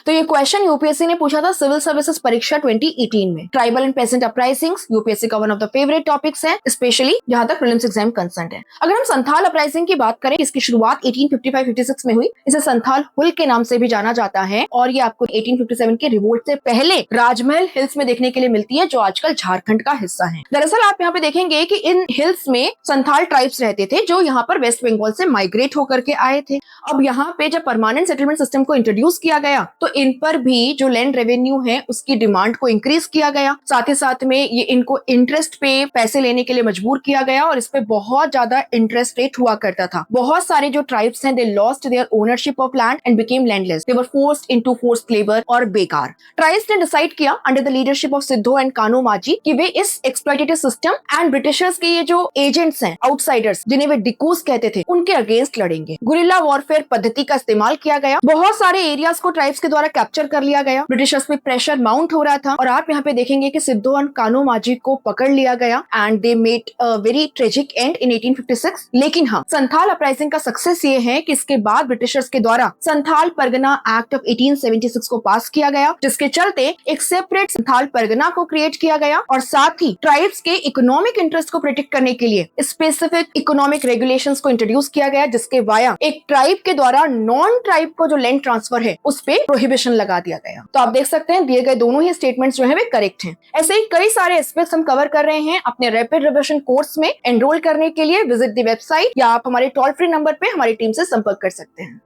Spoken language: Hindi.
तो ये क्वेश्चन यूपीएससी ने पूछा था सिविल सर्विसेज परीक्षा 2018 में। Tribal and peasant uprisings UPSC का one of the favourite topics है, स्पेशली जहां तक प्रीलिम्स एग्जाम कंसर्न है। अगर हम संथाल अपराइजिंग की बात करें, इसकी शुरुआत 1855-56 में हुई। इसे संथाल हुल के नाम से भी जाना जाता है और ये आपको 1857 के रिवोल्ट से पहले राजमहल हिल्स में देखने के लिए मिलती है, जो आजकल झारखंड का हिस्सा है। दरअसल आप यहाँ पे देखेंगे कि इन हिल्स में संथाल ट्राइब्स रहते थे, जो यहाँ पर वेस्ट बंगाल से माइग्रेट होकर के आए थे। अब यहाँ पे जब परमानेंट सेटलमेंट सिस्टम को इंट्रोड्यूस किया गया तो इन पर भी जो लैंड रेवेन्यू है उसकी डिमांड को इंक्रीज किया गया। साथ ही साथ में ये इनको इंटरेस्ट पे पैसे लेने के लिए मजबूर किया गया और इस पे बहुत ज्यादा इंटरेस्ट रेट हुआ करता था। बहुत सारे जो ट्राइब्स हैं, they lost their ownership of land and became landless. They were forced into forced labour और बेकार। ट्राइब्स ने डिसाइड किया under the leadership of Sidho and Kanho Manjhi कि वे इस एक्सप्लॉइटेटिव सिस्टम एंड ब्रिटिशर्स के ये जो एजेंट्स हैं, आउटसाइडर्स जिन्हें वे डिकूज कहते थे, उनके अगेंस्ट लड़ेंगे। गुरिल्ला वॉरफेयर पद्धति का इस्तेमाल किया गया। बहुत सारे एरियाज को ट्राइब्स के द्वारा कैप्चर कर लिया गया। ब्रिटिशर्स पे प्रेशर माउंट हो रहा था और आप यहाँ पे देखेंगे कि सिद्धो एंड कान्हो मांझी को पकड़ लिया गया and they made a very tragic and in 1856। लेकिन हाँ, संथाल अपराइजिंग का सक्सेस ये है कि इसके बाद ब्रिटिशर्स के द्वारा संथाल परगना एक्ट ऑफ 1876 को पास किया गया, जिसके चलते एक सेपरेट संथाल परगना को क्रिएट किया गया और साथ ही ट्राइब्स के इकोनॉमिक इंटरेस्ट को प्रोटेक्ट करने के लिए स्पेसिफिक इकोनॉमिक रेगुलेशंस को इंट्रोड्यूस किया गया, जिसके वाया एक ट्राइब के द्वारा नॉन ट्राइब को जो लैंड ट्रांसफर है उस पे प्रोहिबिशन लगा दिया गया। तो आप देख सकते हैं दिए गए दोनों ही स्टेटमेंट्स जो है वे करेक्ट हैं। ऐसे ही कई सारे एस्पेक्ट्स हम कवर कर रहे हैं अपने रैपिड रिविजन कोर्स में। एनरोल करने के लिए विजिट द वेबसाइट या आप हमारे टोल फ्री नंबर पे हमारी टीम से संपर्क कर सकते हैं।